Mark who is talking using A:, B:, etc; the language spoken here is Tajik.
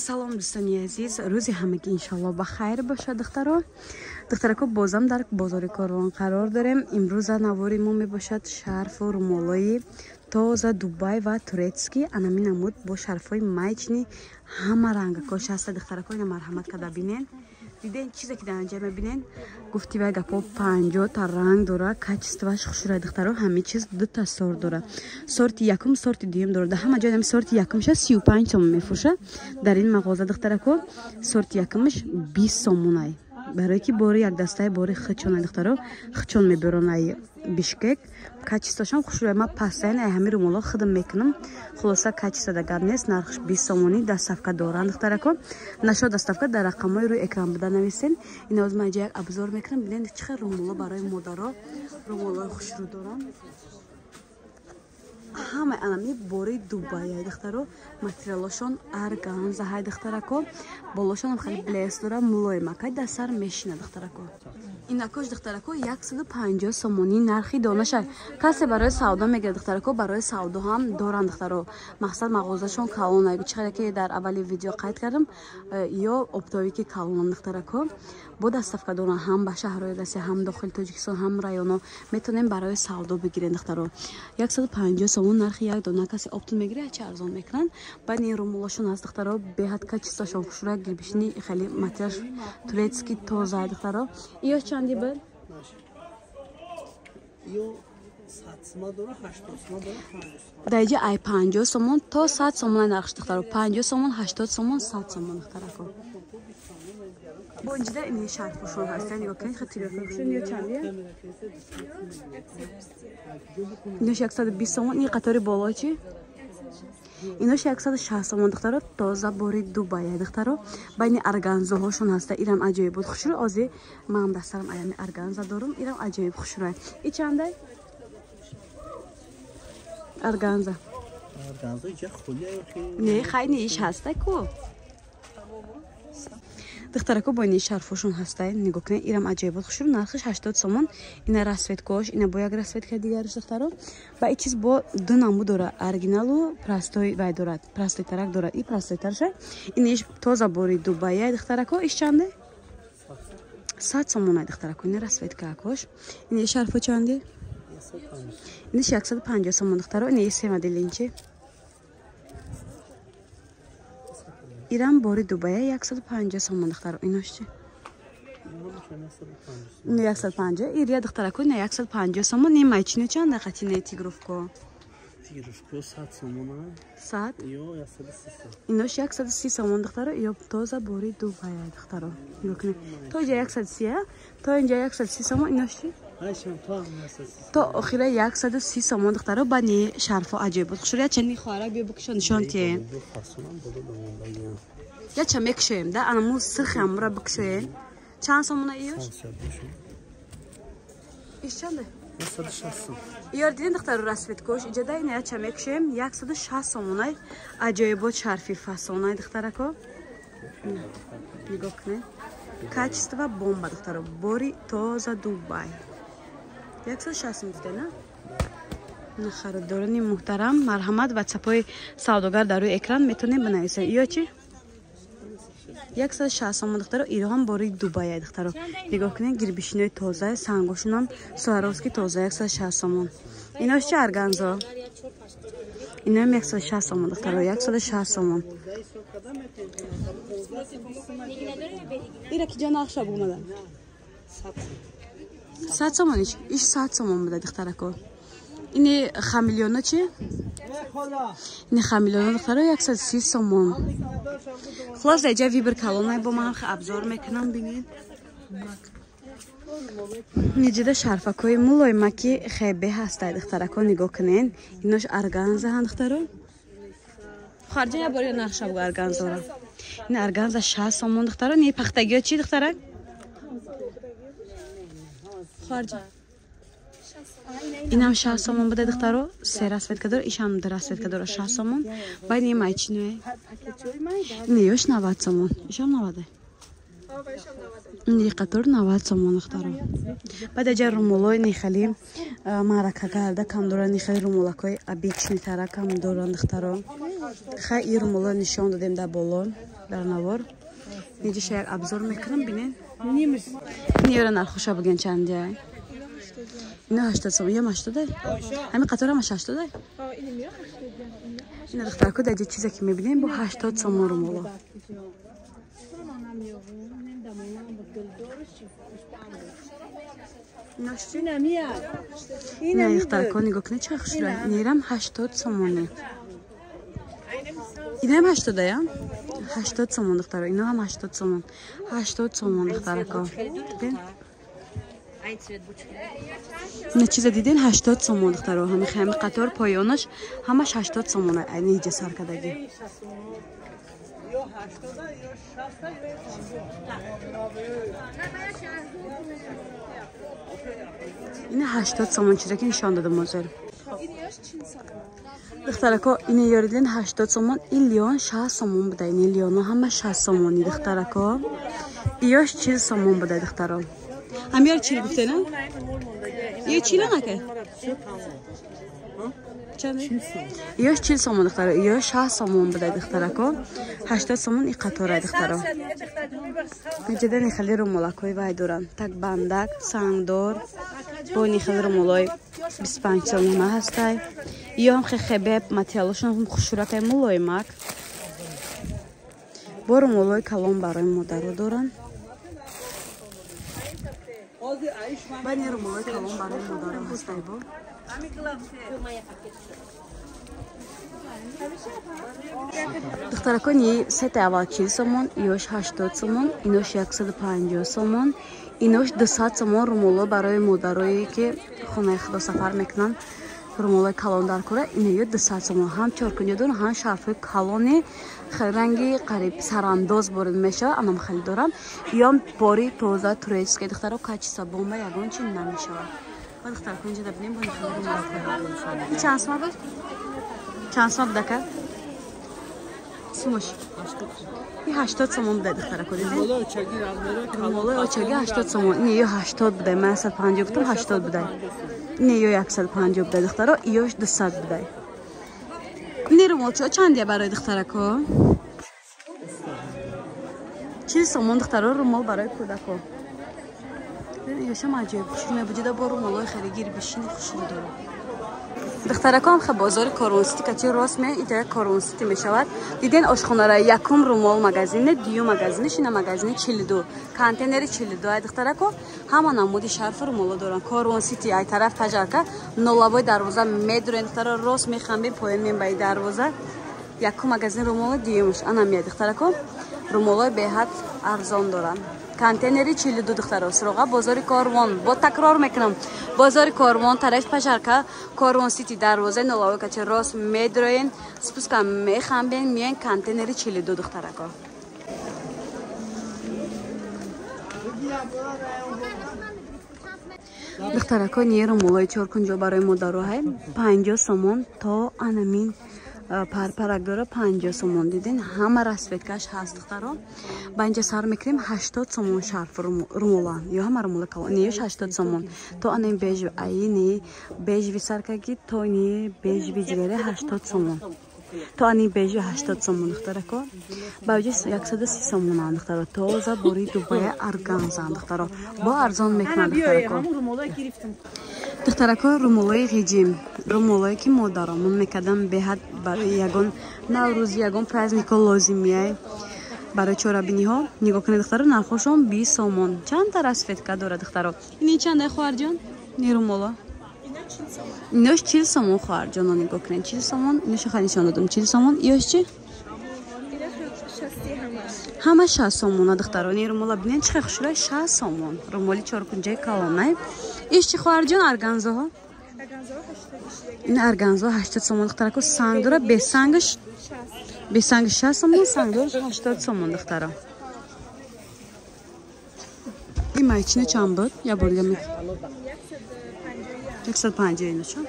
A: салом дӯстони азиз, рӯзи ҳамагӣ иншаллоҳ ба хайр бошад. духтарако бозам дар бозори Корвон қарор дорем. имрӯза навори мо мебошад шарфу румолои тоза Дубай ва турецкӣ анами намуд бо шарфҳои майчни ҳама ранга кош ҳаста. духтарако ина марҳамат када бинен, диден чизе ки дар анҷа мебинен. гуфти вай гапо 50 та ранг дора, качестваш хушрӯй. духтаро ҳами чиз дута сорт дора, сорти якум, сорти дуюм дора. дар ҳама ҷо ами сорти якумша 35 сомон мефурӯша. дар ин мағоза духтарако сорти якумаш 20 сомонай, барое ки бори як дастаи бори хичонай. духтаро хичон мебиронай Бишкек. качествашон хушрӯй. ма пастайн ҳами румоло хидм мекунам. хулоса качество дагар нест. нархш 20 сомонӣ. даставка доранд духтарако. нашо даставка дар рақамҳои рӯи экран буда нависен. ин оз ма як абзор мекунам. бинен чӣ хел румоло барои модаро румолои хушрӯ дорам. ҳама анами бори Дубай духтаро. материалошон арганза ҳай духтарако. болошон ҳам хеле блес дора, мулоимакай дар сар мешина духтарако. инакош духтарако 150 сомонӣ нархи донаша. касе барои савдо мегирад духтарако, барои савдо ҳам доранд духтаро. мақсад мағозашон калонай, чиқаре ки дар аввали видео қайд кардам, ё оптовики калонам духтарако. бо даставка доранд ҳам ба шаҳрҳои Россия, ҳам дохили Тоҷикистон, ҳам районо. метонем барои савдо бигирен духтаро. 150 сомон нархи як дона. касе оптун мегирад чӣ арзон мекунанд. баъд ин румолошон аст духтаро. беҳад качествашон хушрӯй, гирбишни хеле материалш турецки тоза духтаро. ё чанди бир?
B: ё 100 сомон дора, 80 сомон дора, 50 сомон.
A: Дайҷа ай 50 сомон то 100 сомон нархш духтаро. 50 сомон, 80 сомон, 100 сомон духтарако. бо инҷида ин шарфушон ҳастан. нигоҳ кунед хати рӯшн ё чанди? инош 120 сомон. ин қатори боло чи? инош 160 сомон духтаро. тоза бори Дубай духтаро. байни арганзаҳошон ҳаста. ирам аҷоиб буд хушрӯй. ози ман дастарам аями арганза дорум. ирам аҷоиб хушрӯй. и чандай? арганза.
B: Арганза ҷа хулия ёхи.
A: Не, хайни иш ҳаста ку. духтарако бо ини шарфушон ҳастай. нигоҳ кунед. ирам аҷоиб буд хушрӯй. нархиш 80 сомон. ина расветкош, ина бо як расветка дигариш духтаро. ба и чиз бо ду наму дора. оригиналу простой вай дорад. простой тарак дорад. и простой тарша. ин иш тоза бори Дубай духтарако. иш чанде? 100 сомон духтарако. ина расветка кош. ин иш шарфу чанде? ин иш 150 сомон духтаро. ин иш се моделинчи. ирам бори Дубай 150 сомон духтаро. инош чи? 150. ирия духтарако. ина 150 сомон. ин майчино чанда қатинаи тигровко?
B: Тигровко 100 сомон.
A: 100?
B: ё 130.
A: инош 130 сомон духтаро. ё тоза бори Дубай духтаро. нигоҳ кунед. то ҷа 130, то инҷа 130 сомон. инош чи? то охира 130 сомон духтаро. ба ни шарфо аҷоиб буд хушрӯй. чани хоҳарак бё букишон нишон тиен. я ча мекушоем да. анаму сирхи амура бикушоем. чанд сомона иёш? иш чанде?
B: 160.
A: иёр диден духтаро расветкош иҷада ина я ча мекушоем. 160 сомонай аҷоибот шарфи фасонай духтарако. нигоҳ кунед. качество бомба духтаро. бори тоза Дубай. 160 муфте на? на харидорони муҳтарам марҳамат. ватсапҳои савдогар дар рӯи экран метонем бинависем. ё чи? 160 сомон духтаро. ироҳам бори Дубай духтаро. нигоҳ кунед. гирбишинои тоза, сангошунам Суаровски тоза 160 сомон. инош чи арганзо? иноам 160 сомон духтаро. 160 сомон. ира ки ҷо нақша бумада. 100 сомон иш? иш 100 сомон буда духтарако. ини хамилёно чи? ини хамилёно духтаро 130 сомон. хулос эҷа вибр калонай бо ман абзор мекунам бинед. ниҷида шарфакои мулоимаки хебе ҳастай духтарако. нигоҳ кунед. инош арганза ҳан духтаро. харҷа я бори нақша буга арганзора. ин арганза 60 сомон духтаро. ни пахтагиё чи духтарак? харҷа инам 60 сомон буде духтаро. се расветка дора. ишам ду расветка дора 60 сомон. байд ин майчиное. ин ёш 90 сомон. ишам 90. ин қатор 90 сомон духтаро. байд аҷа румолои нихали маърака гарда кам дора. нихали румолакои обични тара кам дора духтаро. خیلی رمولا نشان دادیم در بالا در نوار. اینجا شاید ابزار میکنم بینین. نیاره نرخوشا بگن چنده؟ اینا 80 سوم یا 80 همین قطار هم 80 این دختر کو در چیزی که میبینیم با 80 سوم رمولا. نه دختر کو نگاه کنه چه خوشگله. نیرم 80 سومونه. اینا هم 80 یا 80 سومون دختر. اینا هم 80 سومون. 80 سومون دختر کو. این چیز دیدین 80 سومون دختر. همین خیلی قطار پایانش همش 80 سومونه. این اینجا سر کدگی. این 80 سومون چیزی که نشان دادم موزر. دخترکو این یاریدین 80 سومون این لیون 60 سومون بوده. این لیونو همه 60 سومونی دخترکو. ایاش 40 سومون بوده دخترم. همیار 40 گفته نه؟ یه 40 نکه؟ چند؟ ایاش 40 سومون دخترم. ایاش 60 سومون بوده دخترکو. 80 سومون این قطاره دخترم. جدا خیلی رمولکای وای دارن. تک بندک، سنگدار. با خیلی رمولای 25 سومون هسته. یا هم خیلی ماتیالشون هم خوشورکای مولای مک. با رمولای کلام برای مادر دارن. بانی رمولای کلام برای مادر هسته با. دخترکانی ست اول 40 سومون، ایوش 80 سومون، اینوش 150 سومون، اینوش 200 سومون رمولا برای مادرایی که خونه خدا سفر میکنن. رمولای کلان در کوره اینو 200 سومون. هم چارکنی دارن هم شرف کلانی رنگی قریب سرانداز وارد میشه. انم خیلی دارم. یا باری تازه تریسکی دخترا کاچی سابون با یگان چی نمیشه. بعد دختر کنجا دبنیم با این چند سوم بود؟ چند سوم بود که؟ سومش. این 80 سومون بوده دختر کنید. مولا اوچگی 80 سومون. این یه 80 بوده. من 150 گفتم 80 بوده. این یه 150 بوده دخترا. ایش 200 بوده. این رو موچو چندیه برای دخترکو؟ 40 سومون دخترا رو مال برای کودکو. یاشم عجیب چون نبوده برو مالای خیلی گیر بشین خوشی داره. دخترکام خب بازار کارونسیتی که چه راست می ایده کارونسیتی میشود. دیدین آشخانه را یکم رومال مغازین دیو مغازینش اینا مغازین 42 کانتینر 42 دخترکو همان نمودی شرف رومال دارن. کارونسیتی ای طرف تجارکا نولابای دروازه میدرن دختر راست میخوام پایین می بای دروازه یکم مغازین رومال دیومش انا میاد دخترکو رومال به حد ارزان دارن. کانتینری 42 دختر سراغ بازار کاروان. با تکرار میکنم بازار کاروان طرف پشرکا کاروان سیتی دروازه نلاوی که چه راست میدروین سپس که میخوام میان کانتینری 42 دخترکا. دخترکا نیرو مولای 4 کنجا برای مادرها 50 سومون تا انمین پرپرک داره 50 سومون. دیدین همه رسوتکش هست دخترا. با اینجا سر میکنیم 80 سومون شرف رمولان یا همه رمولا کلان نیوش 80 سومون تو این بیج اینی بیج وی سرکگی تو اینی بیج وی جگره 80 سومون تو این بیج 80 سومون دخترکو با وجه 130 سومون دخترا تو زا بوری دوباره ارگانزان دخترا با ارزان میکنن دخترکو. دخترکو رمولای رژیم رمولایی که مادرامون میکردن به حد برای یگان نوروز یگان پرازنیکا لازمیه برای چورابینی ها. نگاه کنید دخترا نرخشون 20 سومون. چند تا رسفت داره دخترا. این چنده خواهر جان؟ نیرومولا ایناش 40 سومون خواهر جان. نگاه کنید 40 سومون. ایناشو خیلی نشون دادم 40 سومون. ایاش چی؟ همه 60 سومون دخترا. نیرومولا ببینید چه خوشگله 60 سومون. رمولی 4 کنجه کلامه. ایش چی خواهر جان؟ ارگانزا ها. این ارگانزا 80 سومون دخترکو. سنگ داره به سنگش 60 سومون. سنگ داره 80 سومون دخترا. این مایچینه چند بود؟ یا بردیم 150 اینو چون